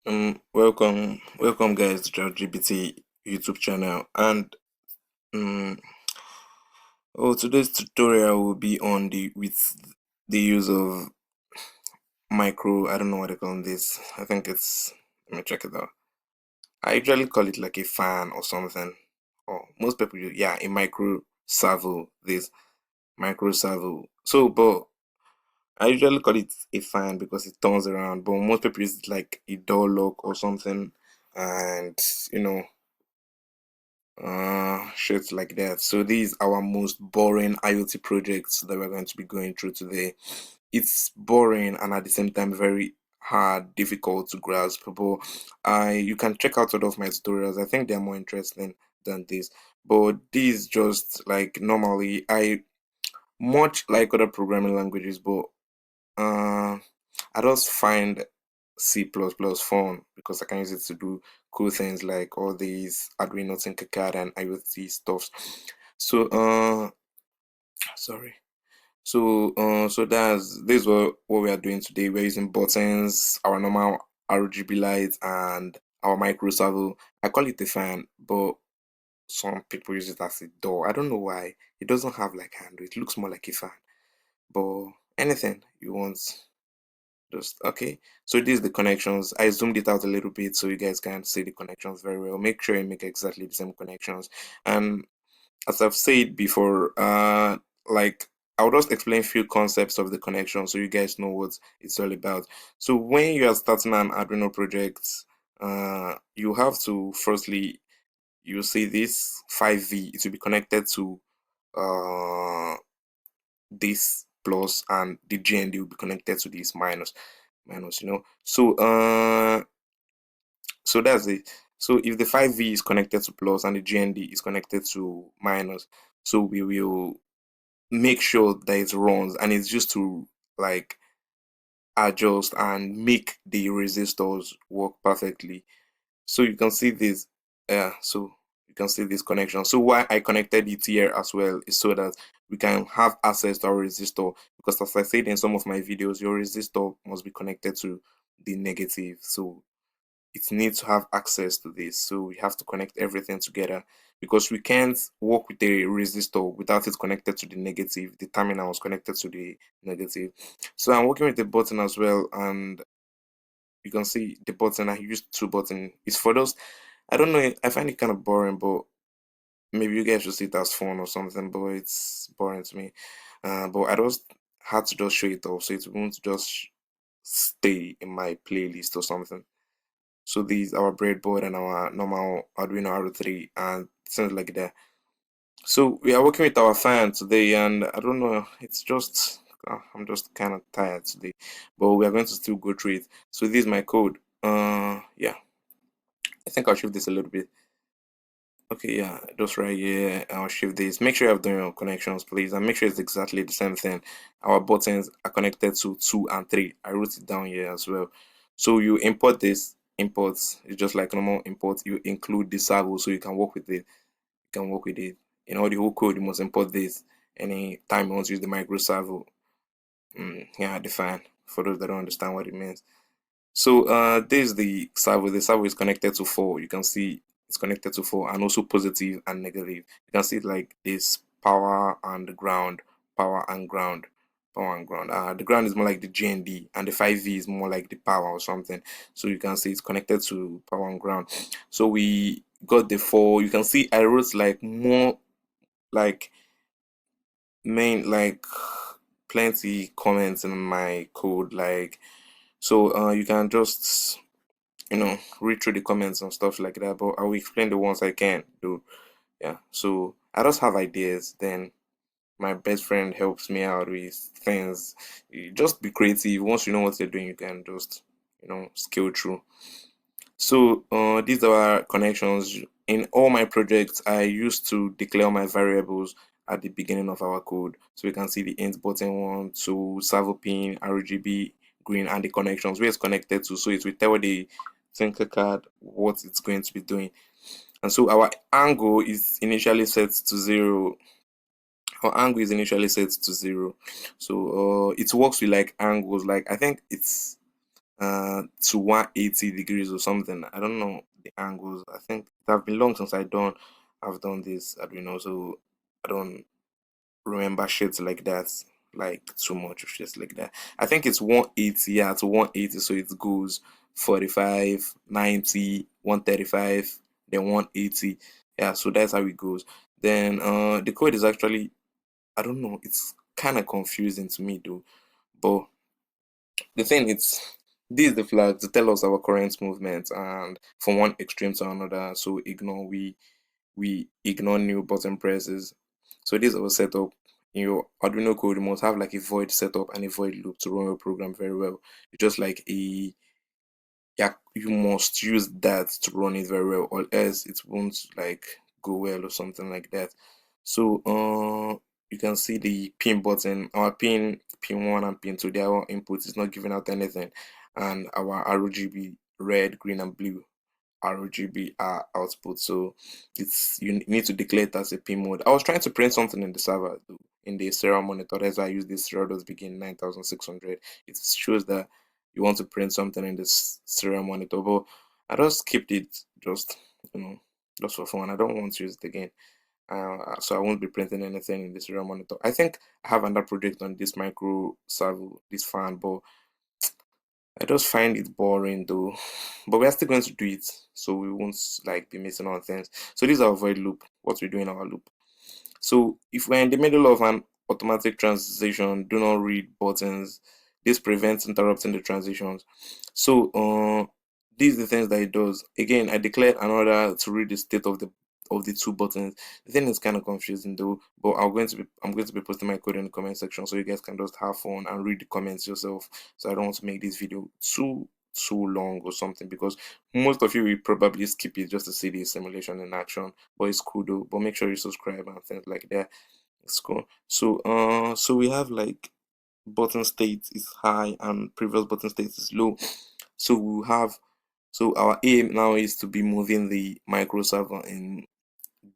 Welcome guys to ChatGPT YouTube channel. And um, today's tutorial will be on the use of micro. I don't know what they call this. I think it's. Let me check it out. I usually call it like a fan or something. Or most people, yeah, a micro servo. This micro servo. But I usually call it a fan because it turns around. But most people use it like a door lock or something, and you know shit like that. So these are our most boring IoT projects that we're going to be going through today. It's boring and at the same time very hard, difficult to grasp, but I you can check out all of my tutorials. I think they're more interesting than this. But these just like normally I much like other programming languages, but uh I just find C++ fun because I can use it to do cool things like all these Arduino Tinkercad and IoT stuff. So sorry. So that's this is what we are doing today. We're using buttons, our normal RGB lights, and our micro servo. I call it a fan, but some people use it as a door. I don't know why. It doesn't have like handle. It looks more like a fan. But anything you want. Just okay. So this is the connections. I zoomed it out a little bit so you guys can see the connections very well. Make sure you make exactly the same connections. And as I've said before, like I'll just explain a few concepts of the connection so you guys know what it's all about. So when you are starting an Arduino project, you have to firstly you see this 5V. It will be connected to uh this plus, and the GND will be connected to this minus. So that's it. So if the 5V is connected to plus and the GND is connected to minus, so we will make sure that it runs, and it's just to like adjust and make the resistors work perfectly. So you can see this, so you can see this connection. So why I connected it here as well is so that we can have access to our resistor, because as I said in some of my videos, your resistor must be connected to the negative. So it needs to have access to this. So we have to connect everything together because we can't work with a resistor without it connected to the negative. The terminal is connected to the negative. So I'm working with the button as well, and you can see the button. I used two buttons. It's for those. I don't know. I find it kind of boring, but maybe you guys should see it as fun or something. But it's boring to me. But I just had to just show it off, so it won't just stay in my playlist or something. So these our breadboard and our normal Arduino R3 and things like that. So we are working with our fan today, and I don't know, it's just I'm just kind of tired today, but we are going to still go through it. So this is my code. Yeah, I think I'll shift this a little bit. Okay, yeah, just right here. I'll shift this. Make sure you have done your connections, please, and make sure it's exactly the same thing. Our buttons are connected to 2 and 3. I wrote it down here as well. So you import this. Imports it's just like normal import. You include the servo so you can work with it. You can work with it. In all the whole code, you must import this. Any time you want to use the micro servo, yeah, define for those that don't understand what it means. So this is the servo. The servo is connected to 4. You can see it's connected to 4, and also positive and negative. You can see it like this: power and ground, power and ground, power and ground. The ground is more like the GND, and the 5V is more like the power or something. So you can see it's connected to power and ground. So we got the 4. You can see I wrote like more like main like plenty comments in my code, like so you can just read through the comments and stuff like that, but I will explain the ones I can do. Yeah, so I just have ideas, then my best friend helps me out with things. You just be creative. Once you know what you're doing, you can just scale through. So these are connections. In all my projects, I used to declare my variables at the beginning of our code. So we can see the int button 1, 2, servo pin, RGB, green, and the connections where it's connected to. So it will tell the Tinkercad what it's going to be doing. And so our angle is initially set to 0. Our angle is initially set to 0. So it works with like angles. Like I think it's to 180 degrees or something. I don't know the angles. I think it have been long since I've done this Arduino, so I don't remember shit like that, like too much of shit like that. I think it's 180, yeah, to 180, so it goes 45, 90, 135, then 180. Yeah, so that's how it goes. Then the code is actually, I don't know, it's kind of confusing to me though. But the thing is, this is the flag to tell us our current movement and from one extreme to another. So we ignore new button presses. So this is our setup. In your Arduino code, you must have like a void setup and a void loop to run your program very well. It's just like a, yeah, you must use that to run it very well, or else it won't like go well or something like that. So you can see the pin button, our pin 1 and pin 2, their input is not giving out anything, and our RGB red, green, and blue RGB output. So it's, you need to declare it as a P mode. I was trying to print something in the server though, in the serial monitor. That's why I use this serial begin 9600. It shows that you want to print something in this serial monitor, but I just kept it just, you know, just for fun. I don't want to use it again. So I won't be printing anything in the serial monitor. I think I have another project on this micro servo, this fan, but I just find it boring though. But we are still going to do it, so we won't like be missing on things. So this is our void loop, what we do in our loop. So if we're in the middle of an automatic transition, do not read buttons. This prevents interrupting the transitions. So these are the things that it does. Again, I declared another to read the state of the two buttons. The thing is kind of confusing though, but I'm going to be posting my code in the comment section so you guys can just have fun and read the comments yourself. So I don't want to make this video too long or something, because most of you will probably skip it just to see the simulation in action, but it's cool though. But make sure you subscribe and things like that. It's cool. So so we have like button state is high and previous button state is low. So we have, so our aim now is to be moving the micro server in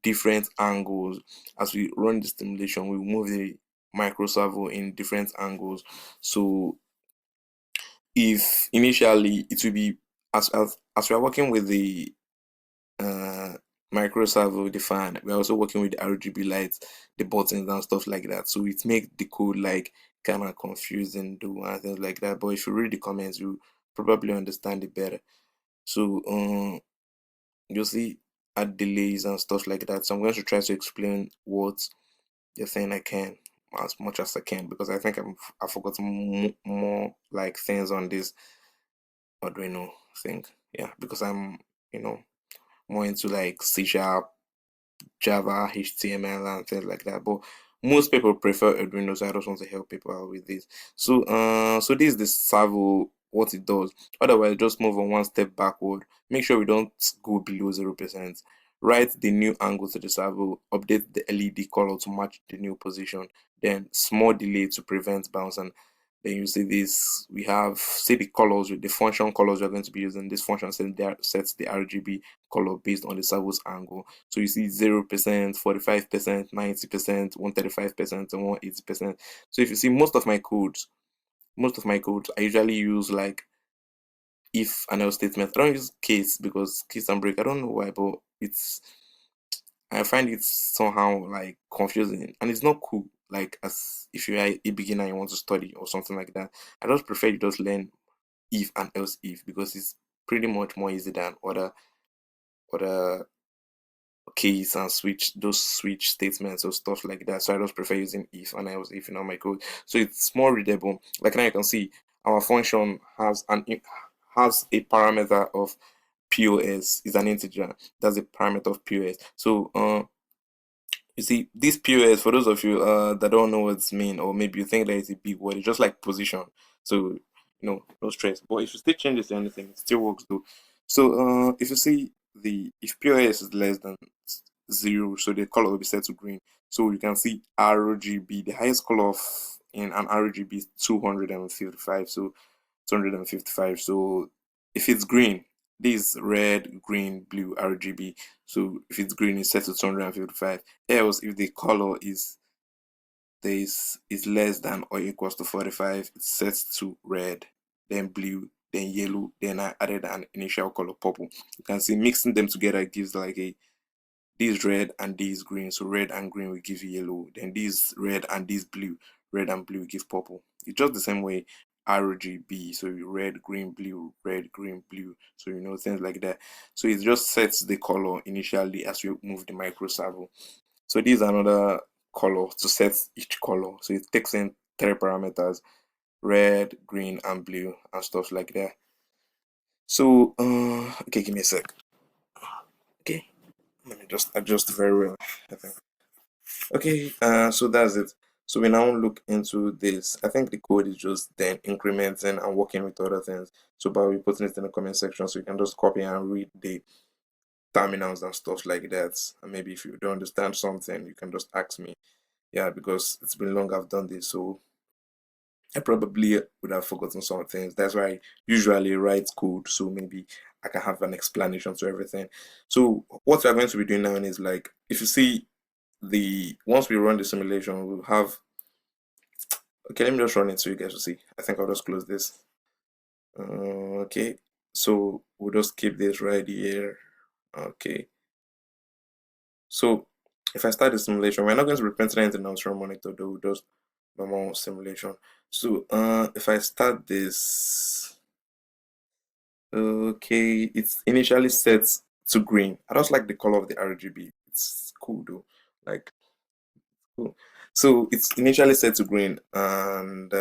different angles. As we run the simulation, we move the micro servo in different angles. So if initially it will be, as we are working with the uh micro servo, the fan, we're also working with the RGB lights, the buttons and stuff like that. So it makes the code like kind of confusing though and things like that. But if you read the comments, you probably understand it better. So you'll see add delays and stuff like that. So I'm going to try to explain what you're saying I can as much as I can, because I think I forgot more like things on this Arduino thing. Yeah, because I'm, you know, more into like C sharp, Java, HTML, and things like that. But most people prefer Arduino, so I just want to help people out with this. So, so this is the servo, what it does. Otherwise, just move on one step backward. Make sure we don't go below 0%. Write the new angle to the servo. Update the LED color to match the new position. Then small delay to prevent bounce. And then you see this. We have, see the colors with the function colors we're going to be using. This function sets the RGB color based on the servo's angle. So you see 0%, 45%, 90%, 135%, and 180%. So if you see most of my codes, I usually use like if and else statement. I don't use case because case and break. I don't know why, but it's, I find it somehow like confusing and it's not cool. Like as if you're a beginner and you want to study or something like that. I just prefer you just learn if and else if, because it's pretty much more easy than other keys and switch, those switch statements or stuff like that. So I just prefer using if and I was if in all my code. So it's more readable. Like now you can see our function has a parameter of POS, is an integer. That's a parameter of POS. So you see this POS, for those of you that don't know what it's mean, or maybe you think that it's a big word, it's just like position. So no stress. But if you still change it to anything, it still works though. So if you see the, if POS is less than 0, so the color will be set to green. So you can see RGB, the highest color in an RGB is 255. So 255. So if it's green, this is red, green, blue RGB. So if it's green, it's set to 255. Else, if the color is less than or equals to 45, it's set to red, then blue, then yellow, then I added an initial color purple. You can see mixing them together gives like a this red and this green. So red and green will give you yellow. Then this red and this blue. Red and blue will give purple. It's just the same way RGB. So red, green, blue, red, green, blue. So things like that. So it just sets the color initially as you move the micro servo. So this is another color to set each color. So it takes in three parameters: red, green, and blue, and stuff like that. So okay, give me a sec. Okay, let me just adjust very well. I think. Okay, so that's it. So we now look into this. I think the code is just then incrementing and working with other things. So by we putting it in the comment section, so you can just copy and read the terminals and stuff like that. And maybe if you don't understand something, you can just ask me. Yeah, because it's been long I've done this, so I probably would have forgotten some things. That's why I usually write code, so maybe I can have an explanation to everything. So what we're going to be doing now is like, if you see the once we run the simulation, we'll have. Okay, let me just run it so you guys will see. I think I'll just close this. Okay, so we'll just keep this right here. Okay, so if I start the simulation, we're not going to be printing anything else from monitor, though, just normal simulation. So if I start this, okay, it's initially set to green. I just like the color of the RGB. It's cool though, like cool. So it's initially set to green and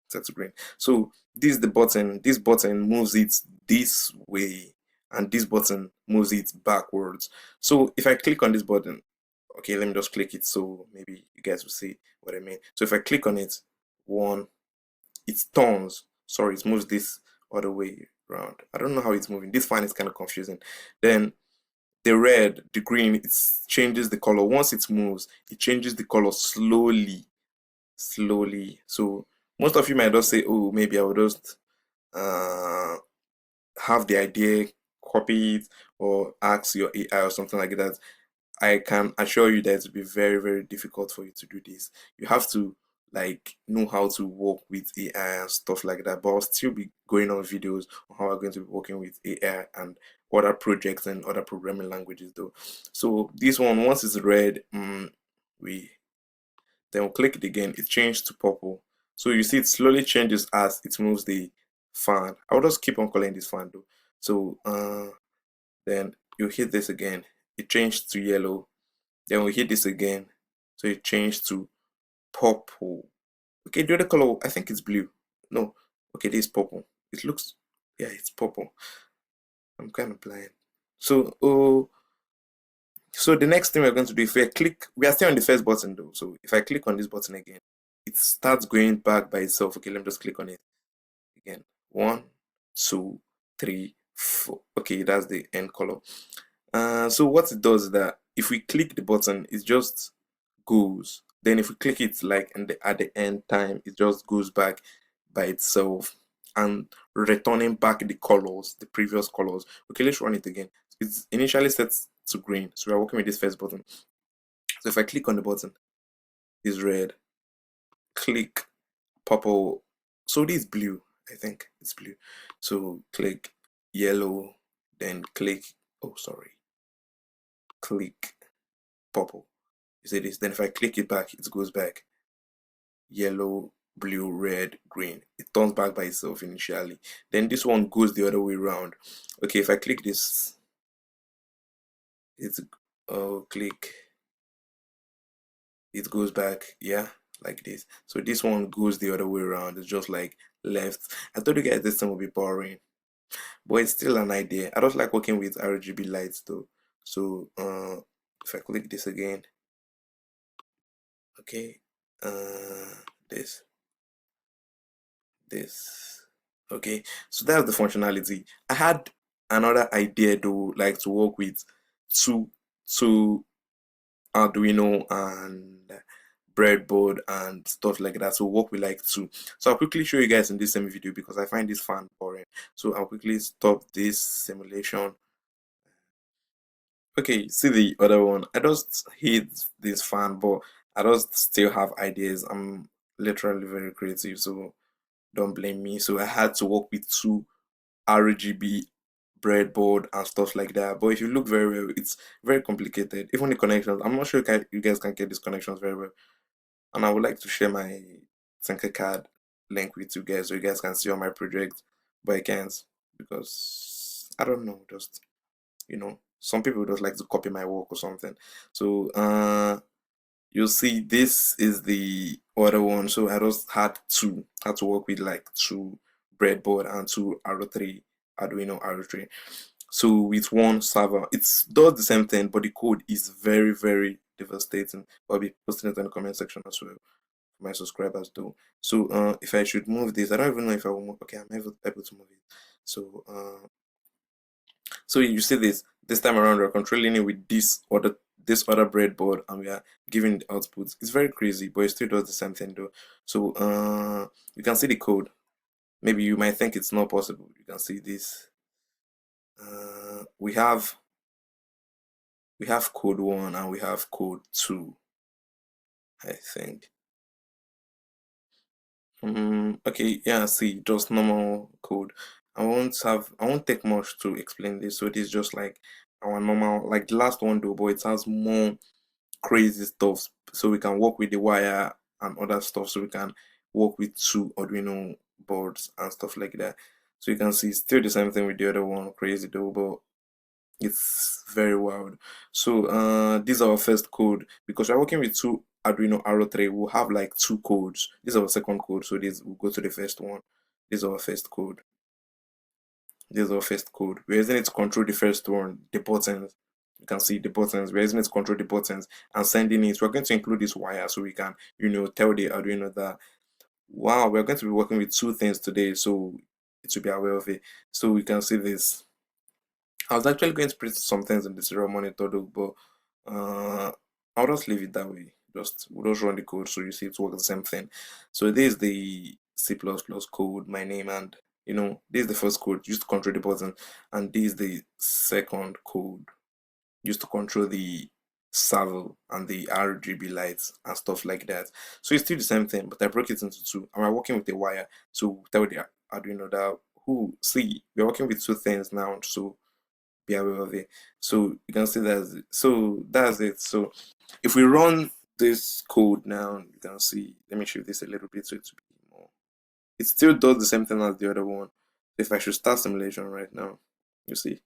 set to green. So this is the button. This button moves it this way, and this button moves it backwards. So if I click on this button, okay, let me just click it so maybe you guys will see what I mean. So if I click on it, one, it turns. Sorry, it moves this other way around. I don't know how it's moving. This fan is kind of confusing. Then the red, the green, it changes the color. Once it moves, it changes the color slowly, slowly. So most of you might just say, oh, maybe I will just uh, have the idea, copy it, or ask your AI or something like that. I can assure you that it will be very, very difficult for you to do this. You have to like know how to work with AI and stuff like that. But I'll still be going on videos on how I'm going to be working with AI and other projects and other programming languages though. So this one, once it's red, we then we'll click it again, it changed to purple. So you see it slowly changes as it moves the fan. I'll just keep on calling this fan though. So then you hit this again, it changed to yellow. Then we hit this again, so it changed to purple. Okay, the other color, I think it's blue. No, okay, this is purple. It looks, yeah, it's purple. I'm kind of blind. So, so the next thing we're going to do, if we click, we are still on the first button though. So if I click on this button again, it starts going back by itself. Okay, let me just click on it again. One, two, three, four. Okay, that's the end color. So what it does is that if we click the button, it just goes. Then if we click it like at the end time, it just goes back by itself and returning back the colors, the previous colors. Okay, let's run it again. It's initially set to green, so we're working with this first button. So if I click on the button, it's red. Click purple. So this is blue. I think it's blue. So click yellow, then click. Oh, sorry. Click purple. You see this? Then if I click it back, it goes back. Yellow, blue, red, green. It turns back by itself initially. Then this one goes the other way around. Okay, if I click this, it's click, it goes back, yeah, like this. So this one goes the other way around. It's just like left. I thought you guys this thing would be boring, but it's still an idea. I don't like working with RGB lights though. So if I click this again, okay, this this okay, so that's the functionality. I had another idea though, like to work with two Arduino and breadboard and stuff like that. So work with like two. So I'll quickly show you guys in this same video because I find this fan boring. So I'll quickly stop this simulation. Okay, see the other one. I just hate this fan, but I just still have ideas. I'm literally very creative, so don't blame me. So I had to work with two RGB breadboard and stuff like that. But if you look very well, it's very complicated. Even the connections, I'm not sure you guys can get these connections very well. And I would like to share my Tinkercad link with you guys so you guys can see all my projects, but I can't because I don't know, just some people just like to copy my work or something. So you'll see this is the other one. So I just had to work with like two breadboard and two Arduino R3. So with one server, it does the same thing, but the code is very, very devastating. I'll be posting it in the comment section as well for my subscribers though. So if I should move this, I don't even know if I will move. Okay, I'm able to move it. So so you see this time around we're controlling it with this other breadboard and we are giving the outputs. It's very crazy, but it still does the same thing though. So you can see the code. Maybe you might think it's not possible. You can see this. We have code 1 and we have code 2, I think. Okay, yeah, see, just normal code. I won't take much to explain this. So this is just like our normal, like the last one though, but it has more crazy stuff. So we can work with the wire and other stuff. So we can work with two Arduino boards and stuff like that. So you can see it's still the same thing with the other one, crazy though, but it's very wild. So this is our first code because we're working with two Arduino R3. We'll have like two codes. This is our second code. So this we'll go to the first one. This is our first code. This is our first code. We're using it to control the first one, the buttons. You can see the buttons. We're using it to control the buttons and sending it. We're going to include this wire so we can, tell the Arduino that wow, we're going to be working with two things today, so it should be aware of it. So we can see this. I was actually going to print some things in the serial monitor though, but I'll just leave it that way. We'll just run the code so you see it works the same thing. So this is the C++ code, my name, and this is the first code used to control the button, and this is the second code used to control the servo and the RGB lights and stuff like that. So it's still the same thing, but I broke it into two. And we're working with a wire to tell the Arduino that we're working with two things now, so be aware of it. So you can see that's it. So that's it. So if we run this code now, you can see, let me shift this a little bit so it to be more. It still does the same thing as the other one. If I should start simulation right now, you see.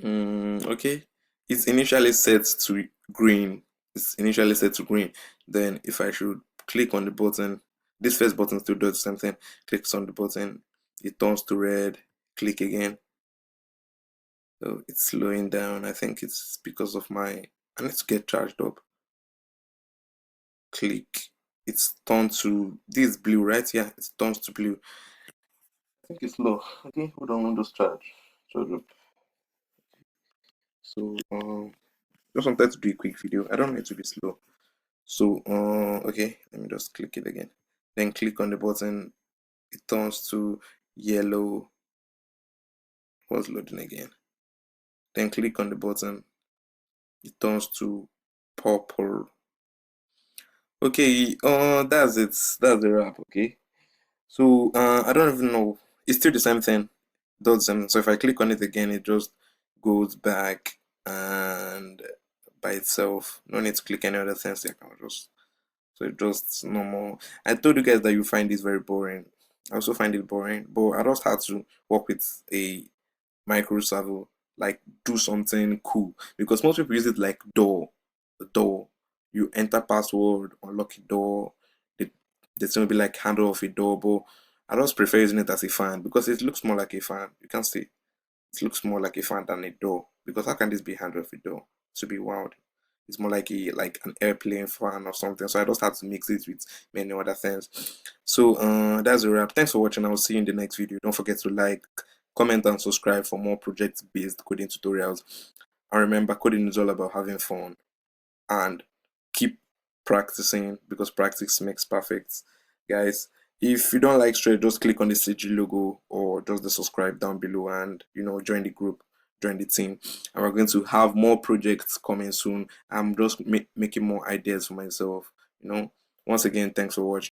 Okay. It's initially set to green. It's initially set to green. Then if I should click on the button, this first button still does the same thing. Clicks on the button, it turns to red. Click again. So it's slowing down. I think it's because of I need to get charged up. Click. It's turned to this blue, right? Yeah, it turns to blue. I think it's low. Okay, hold on, Windows charge. Charge up. So just wanted to do a quick video. I don't need to be slow. So okay, let me just click it again. Then click on the button. It turns to yellow. What's loading again? Then click on the button. It turns to purple. Okay, that's it. That's the wrap. Okay. So I don't even know. It's still the same thing. Does the same thing. So if I click on it again, it just goes back and by itself. No need to click any other things. I can just so it's just normal. I told you guys that you find this very boring. I also find it boring, but I just had to work with a micro servo, like do something cool because most people use it like door. You enter password, unlock a door. The there's gonna be like handle of a door, but I just prefer using it as a fan because it looks more like a fan. You can see it looks more like a fan than a door because how can this be handle of a door? To be wild. It's more like an airplane fan or something. So I just had to mix it with many other things. So that's a wrap. Thanks for watching. I will see you in the next video. Don't forget to like, comment, and subscribe for more project-based coding tutorials. And remember, coding is all about having fun and keep practicing because practice makes perfect, guys. If you don't like straight, just click on the CG logo or just the subscribe down below and join the group, join the team. And we're going to have more projects coming soon. I'm just making more ideas for myself. Once again, thanks for watching.